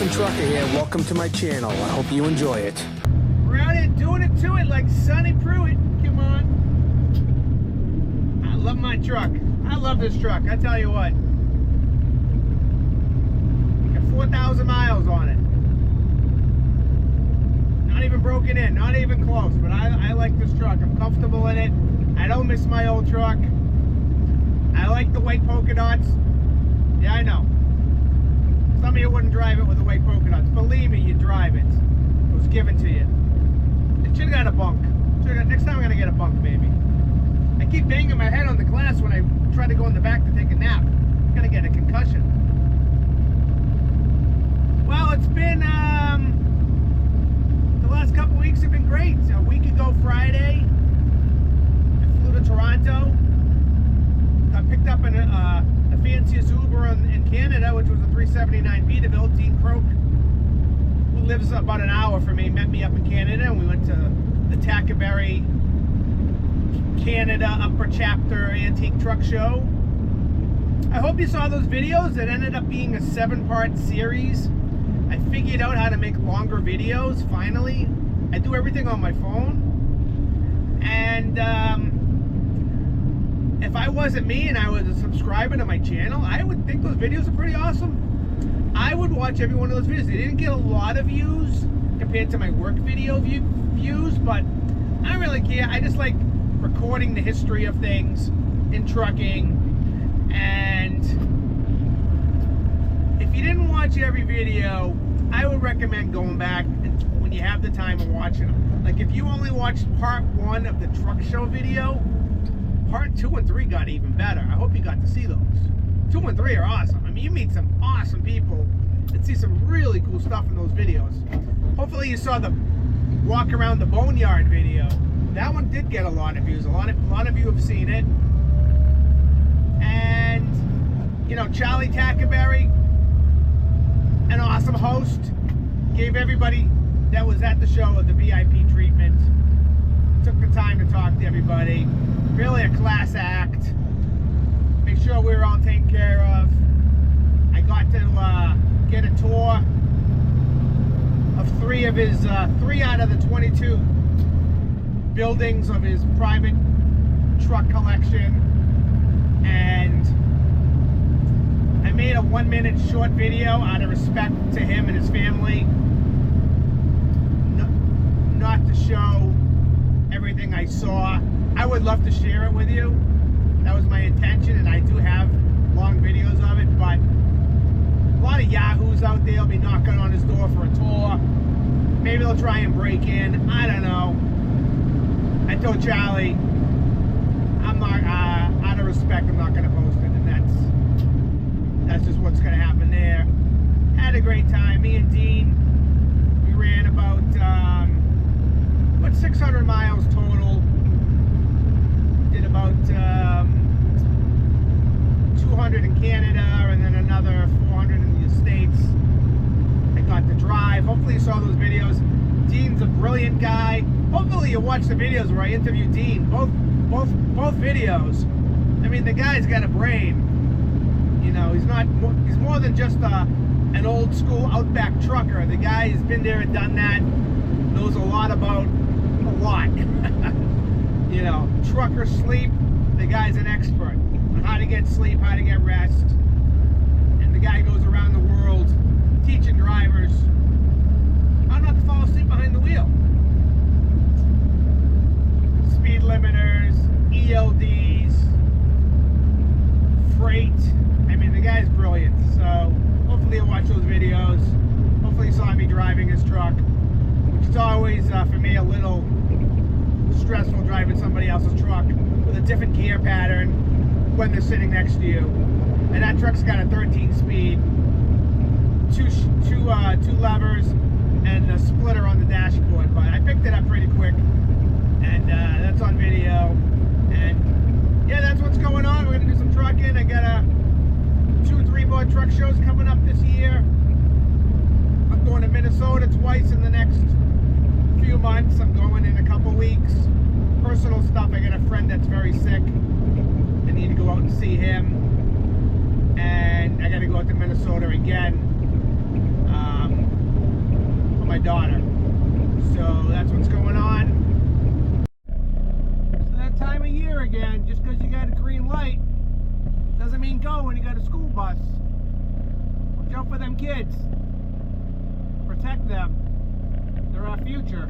American Trucker here. Welcome to my channel. I hope you enjoy it. We're out here doing it to it like Sonny Pruitt. Come on. I love my truck. I love this truck. I tell you what. Got 4,000 miles on it. Not even broken in. Not even close. But I like this truck. I'm comfortable in it. I don't miss my old truck. I like the white polka dots. Yeah, I know. Some of you wouldn't drive it with the white polka dots. Believe me, you drive it. It was given to you. It should have got a bunk. Next time I'm going to get a bunk, baby. I keep banging my head on the glass when I try to go in the back to take a nap. I'm going to get a concussion. Well, it's been, the last couple weeks have been great. A week ago Friday, I flew to Toronto. I picked up the fanciest Uber in Canada, which was a 379 Peterbilt. Dean Croak, who lives about an hour from me, met me up in Canada, and we went to the Tackaberry Canada Upper Chapter Antique Truck Show. I hope you saw those videos. It ended up being a 7-part series. I figured out how to make longer videos, finally. I do everything on my phone. And if I wasn't me and I was a subscriber to my channel, I would think those videos are pretty awesome. I would watch every one of those videos. They didn't get a lot of views compared to my work video views, but I don't really care. I just like recording the history of things in trucking. And if you didn't watch every video, I would recommend going back and when you have the time and watching them. Like if you only watched part 1 of the truck show video, part 2 and 3 got even better. I hope you got to see those. 2 and 3 are awesome. I mean, you meet some awesome people and see some really cool stuff in those videos. Hopefully you saw the walk around the boneyard video. That one did get a lot of views. A lot of you have seen it. And, you know, Charlie Tackaberry, an awesome host, gave everybody that was at the show the VIP treatment. Took the time to talk to everybody. Really a class act. Make sure we were all taken care of. I got to get a tour of 3 of his, 3 out of the 22 buildings of his private truck collection. And I made a 1-minute short video out of respect to him and his family. Not to show everything I saw. I would love to share it with you. That was my intention, and I do have long videos of it, but a lot of yahoos out there will be knocking on his door for a tour. Maybe they'll try and break in. I don't know. I told Charlie, I'm not, out of respect, I'm not going to post it, and that's just what's going to happen there. Had a great time. Me and Dean, we ran about 600 miles total. Did about 200 in Canada and then another 400 in the States. I got to drive. Hopefully you saw those videos. Dean's a brilliant guy. Hopefully you watched the videos where I interviewed Dean. Both videos. I mean, the guy's got a brain. You know, he's more than just an old school outback trucker. The guy has been there and done that. Knows a lot about a lot. You know, trucker sleep, the guy's an expert on how to get sleep, how to get rest. And the guy goes around the world teaching drivers how not to fall asleep behind the wheel. Speed limiters, ELDs, freight. I mean, the guy's brilliant. So hopefully you'll watch those videos. Hopefully you saw me driving his truck, which is always, for me, a little stressful driving somebody else's truck with a different gear pattern when they're sitting next to you. And that truck's got a 13-speed, two levers, and a splitter on the dashboard. But I picked it up pretty quick, and that's on video. And yeah, that's what's going on. We're gonna do some trucking. I got 2 or 3 more truck shows coming up this year. I'm going to Minnesota twice in the next few months. I'm going in a couple weeks. Personal stuff. I got a friend that's very sick. I need to go out and see him. And I got to go out to Minnesota again. with my daughter. So that's what's going on. It's that time of year again. Just because you got a green light doesn't mean go when you got a school bus. Watch out for them kids. Protect them. They're our future.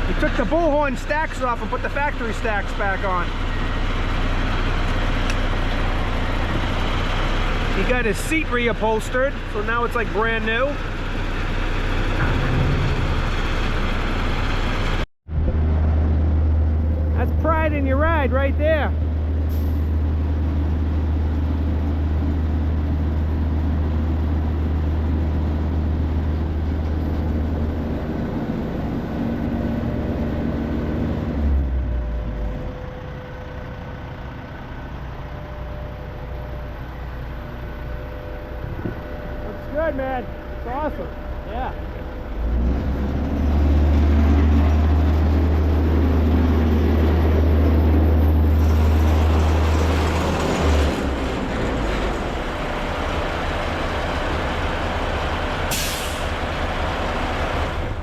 We took the bullhorn stacks off and put the factory stacks back on. He got his seat reupholstered, so now it's like brand new. That's pride in your ride right there. Good, man. It's awesome. Yeah.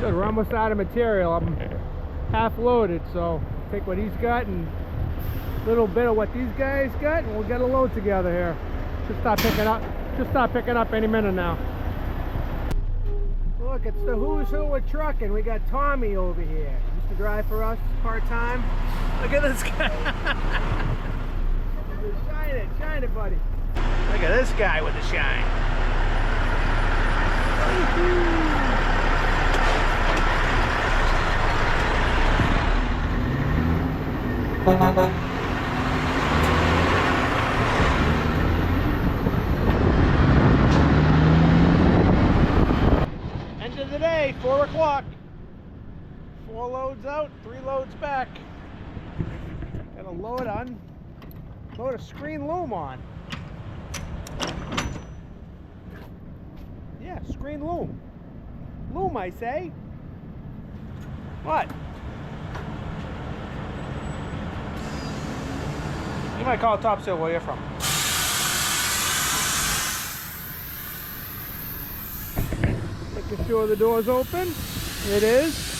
Good. We're almost out of material. I'm half loaded, so take what he's got and a little bit of what these guys got, and we'll get a load together here. Should start picking up any minute now. Look, it's the who's who of trucking. We got Tommy over here. Used to drive for us part-time. Look at this guy. Shine it, buddy. Look at this guy with the shine. End of the day, 4 o'clock. 4 loads out, 3 loads back. Got a load a screen loom on. Yeah, screen loom. Loom, I say. What? You might call it topsail where you're from. Making sure the door's open. It is.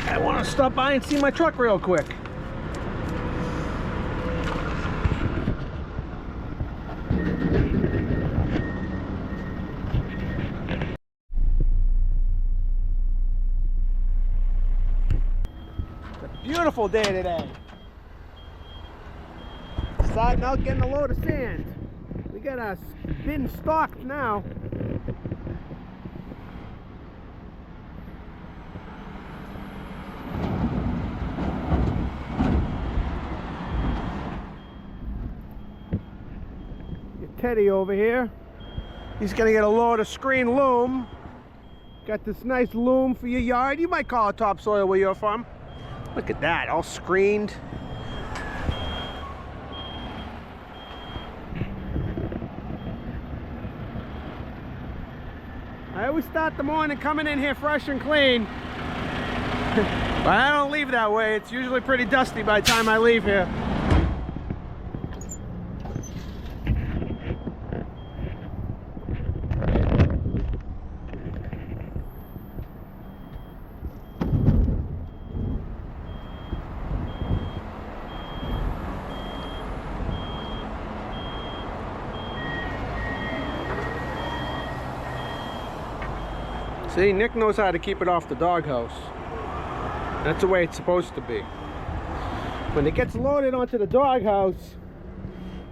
I want to stop by and see my truck real quick. It's a beautiful day today. Starting out getting a load of sand. We got our bin stocked now. Teddy over here. He's gonna get a load of screen loam. Got this nice loam for your yard. You might call it topsoil where you're from. Look at that, all screened. I always start the morning coming in here fresh and clean. But I don't leave that way. It's usually pretty dusty by the time I leave here. See, Nick knows how to keep it off the doghouse. That's the way it's supposed to be. When it gets loaded onto the doghouse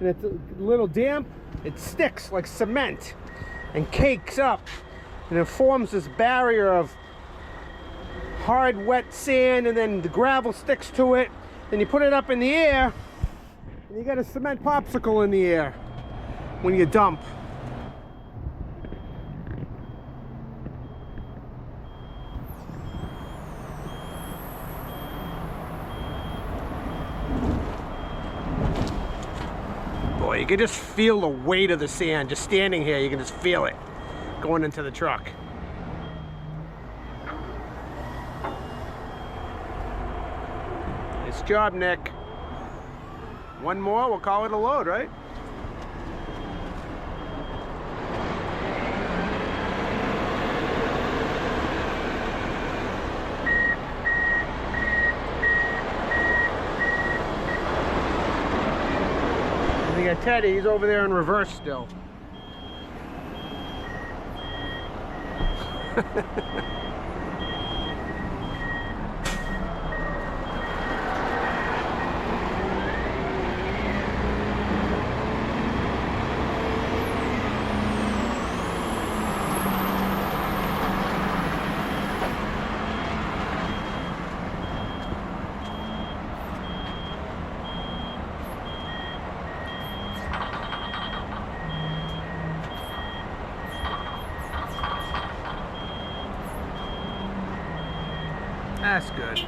and it's a little damp, it sticks like cement and cakes up, and it forms this barrier of hard, wet sand, and then the gravel sticks to it. Then you put it up in the air, and you got a cement popsicle in the air when you dump. You can just feel the weight of the sand. Just standing here, you can just feel it going into the truck. Nice job, Nick. One more, we'll call it a load, right? We got Teddy, he's over there in reverse still. That's good.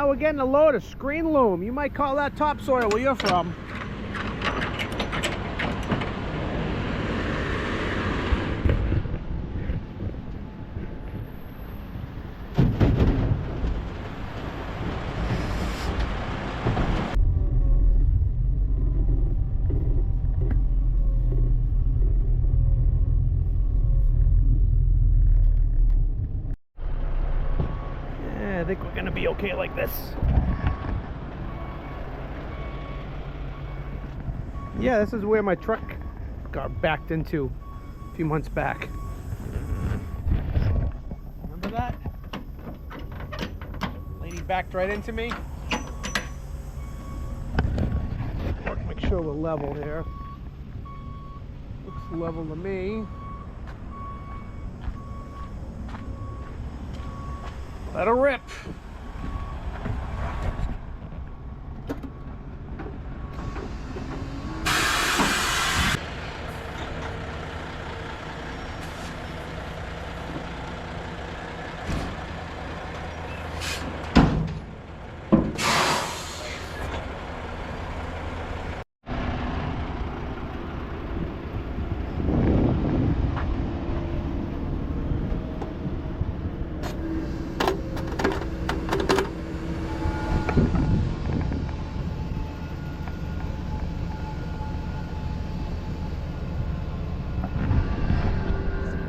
We're getting a load of screen loam. You might call that topsoil where you're from. I think we're gonna be okay like this. Yeah, this is where my truck got backed into a few months back. Remember that? Lady backed right into me. Make sure we're level here. Looks level to me. Let her rip.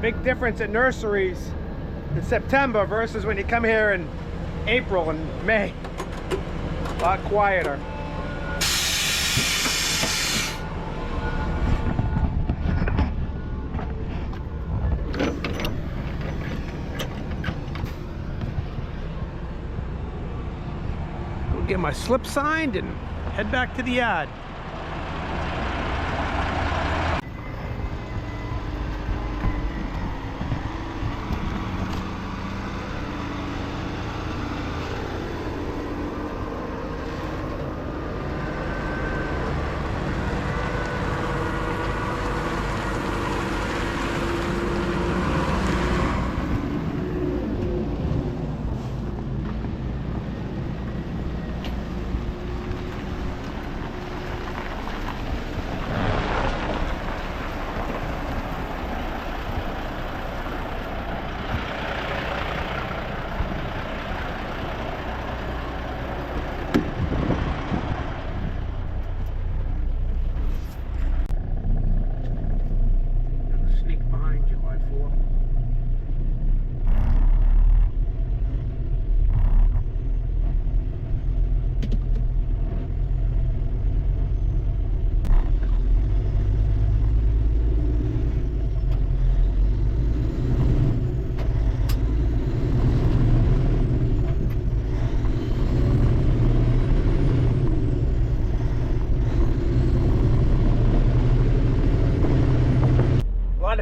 big difference at nurseries in September versus when you come here in April and May. A lot quieter. Go get my slip signed and head back to the yard.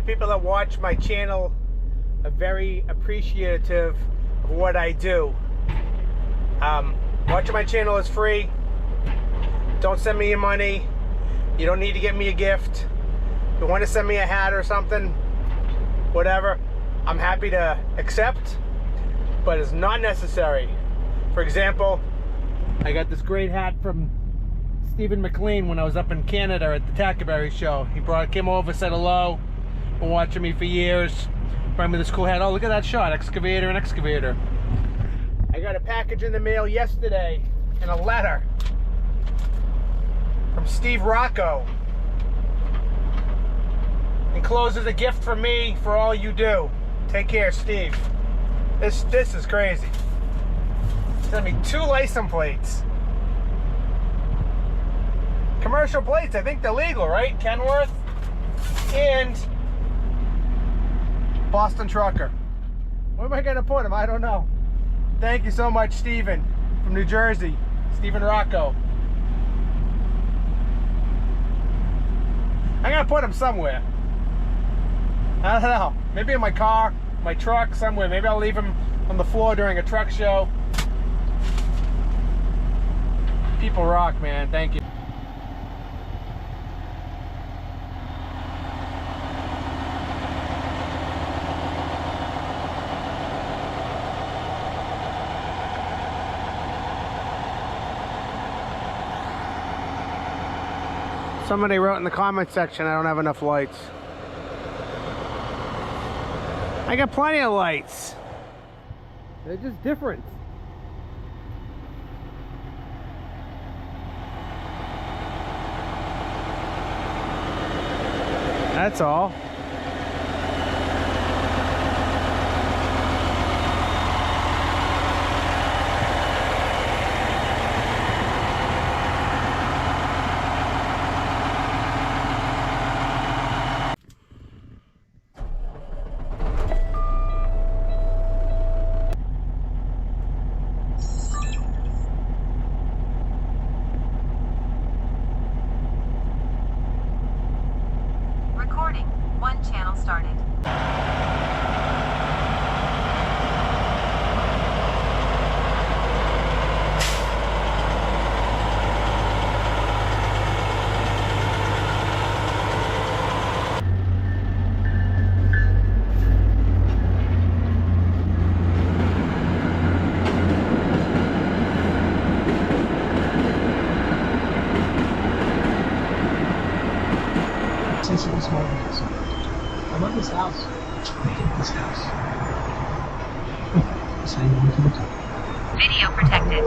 People that watch my channel are very appreciative of what I do. Watching my channel is free. Don't send me your money. You don't need to get me a gift. If you want to send me a hat or something, whatever, I'm happy to accept, but it's not necessary. For example, I got this great hat from Stephen McLean when I was up in Canada at the Tackleberry show. He came over, said hello. Been watching me for years. Brought me this cool hat. Oh, look at that shot. Excavator and excavator. I got a package in the mail yesterday and a letter from Steve Rocco. Encloses a gift from me for all you do. Take care, Steve. This is crazy. Sent me 2 license plates. Commercial plates, I think they're legal, right? Kenworth and Boston Trucker. Where am I gonna put them? I don't know. Thank you so much, Stephen from New Jersey. Stephen Rocco. I'm gonna put them somewhere. I don't know. Maybe in my car, my truck, somewhere. Maybe I'll leave them on the floor during a truck show. People rock, man. Thank you. Somebody wrote in the comment section I don't have enough lights. I got plenty of lights. They're just different. That's all. I love this house. I hate this house. Video protected.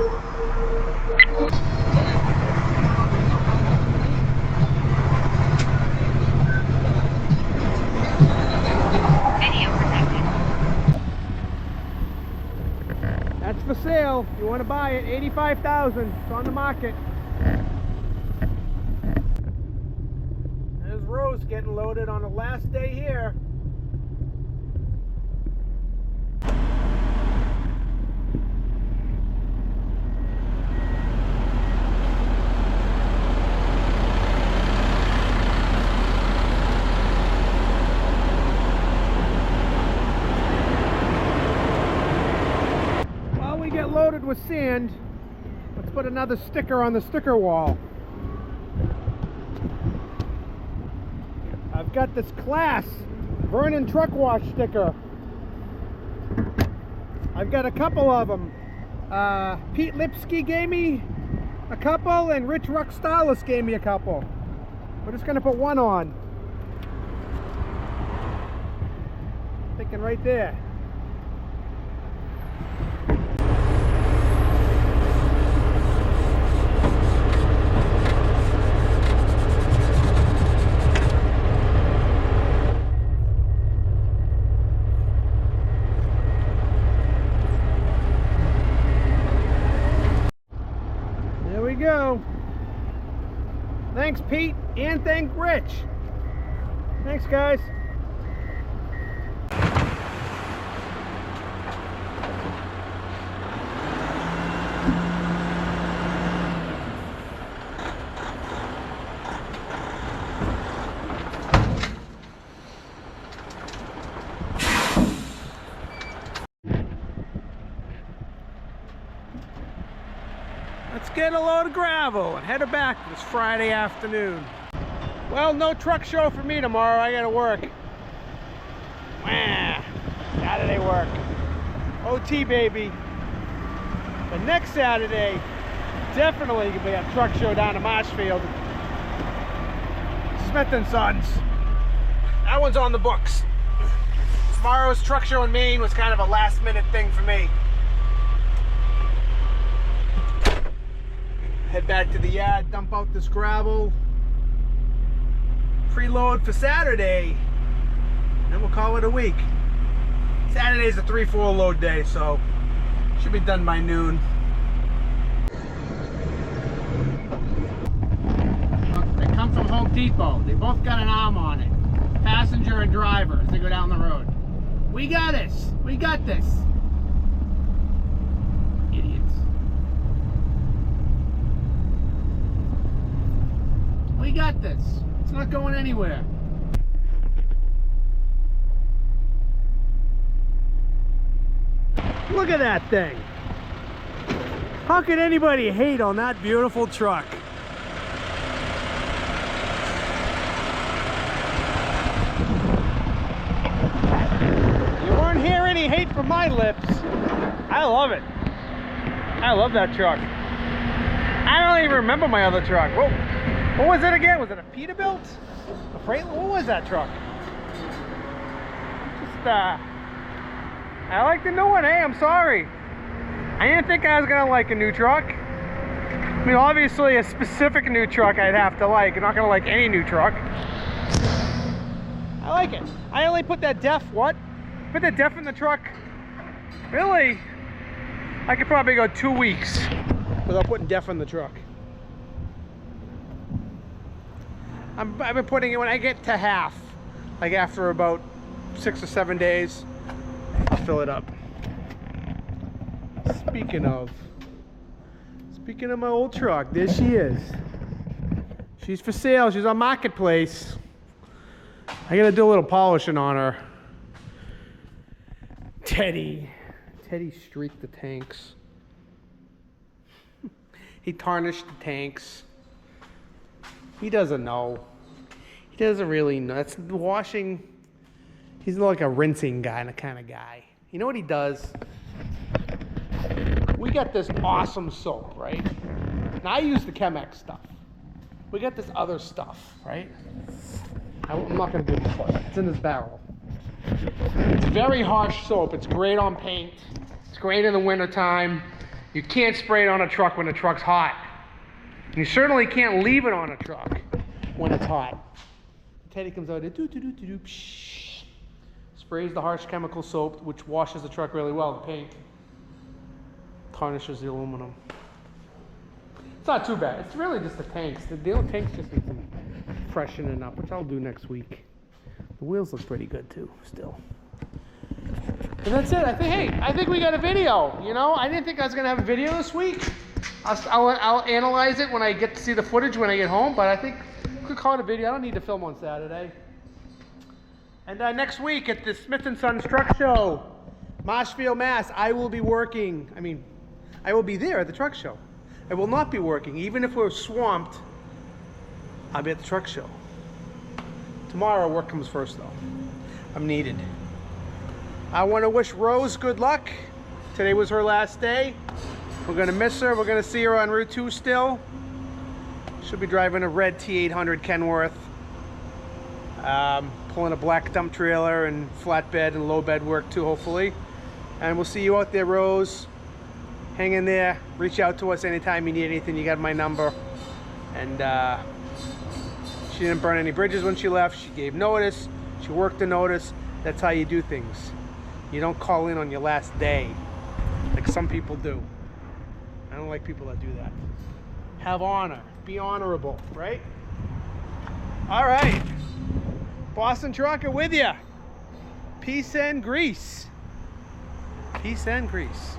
sale. You want to buy it, $85,000. It's on the market. There's Rose getting loaded on the last day here. Loaded with sand, let's put another sticker on the sticker wall. I've got this Class Vernon truck wash sticker. I've got a couple of them. Pete Lipsky gave me a couple and Rich Ruckstalis gave me a couple. We're just gonna put one on. Thinking right there. Go. Thanks, Pete, and thank Rich. Thanks, guys. Let's get a load of gravel and head her back this Friday afternoon. Well, no truck show for me tomorrow. I gotta work. Wah, Saturday work. OT, baby. But next Saturday, definitely gonna be a truck show down in Marshfield. Smith & Sons. That one's on the books. Tomorrow's truck show in Maine was kind of a last minute thing for me. Head back to the yard, dump out this gravel, preload for Saturday, and we'll call it a week. Saturday's a 3-4 load day, so should be done by noon. They come from Home Depot. They both got an arm on it. Passenger and driver as they go down the road. We got this. We got this. Idiots. We got this. It's not going anywhere. Look at that thing. How could anybody hate on that beautiful truck? You won't hear any hate from my lips. I love it. I love that truck. I don't even remember my other truck. Whoa. What was it again? Was it a Peterbilt? A freight? What was that truck? Just, I like the new one. Hey, I'm sorry. I didn't think I was gonna like a new truck. I mean, obviously a specific new truck I'd have to like. I'm not gonna like any new truck. I like it. I only put that def, what? Put that def in the truck. Really? I could probably go 2 weeks without putting def in the truck. I've been putting it when I get to half, like after about 6 or 7 days, I'll fill it up. Speaking of my old truck, there she is. She's for sale. She's on Marketplace. I gotta do a little polishing on her. Teddy streaked the tanks. He tarnished the tanks. He doesn't know. He doesn't really know. That's washing. He's like a rinsing guy, kind of guy. You know what he does? We got this awesome soap, right? Now I use the Chemex stuff. We got this other stuff, right? I'm not gonna do this one. It's in this barrel. It's very harsh soap. It's great on paint. It's great in the wintertime. You can't spray it on a truck when the truck's hot. You certainly can't leave it on a truck when it's hot. Teddy comes out, sprays the harsh chemical soap, which washes the truck really well, the paint. tarnishes the aluminum. It's not too bad. It's really just the tanks. The old tanks just need some freshening up, which I'll do next week. The wheels look pretty good too, still. And that's it. I think we got a video. You know, I didn't think I was gonna have a video this week. I'll analyze it when I get to see the footage when I get home, but I think we could call it a video. I don't need to film on Saturday. And next week at the Smith & Sons Truck Show, Marshfield, Mass, I will be working. I mean, I will be there at the truck show. I will not be working. Even if we're swamped, I'll be at the truck show. Tomorrow, work comes first, though. I'm needed. I want to wish Rose good luck. Today was her last day. We're going to miss her. We're going to see her on Route 2 still. She'll be driving a red T800 Kenworth. Pulling a black dump trailer and flatbed and low bed work too, hopefully. And we'll see you out there, Rose. Hang in there. Reach out to us anytime you need anything. You got my number. And she didn't burn any bridges when she left. She gave notice. She worked the notice. That's how you do things. You don't call in on your last day like some people do. I don't like people that do that. Have honor. Be honorable, right? All right. Boston Trucker with you. Peace and grease. Peace and grease.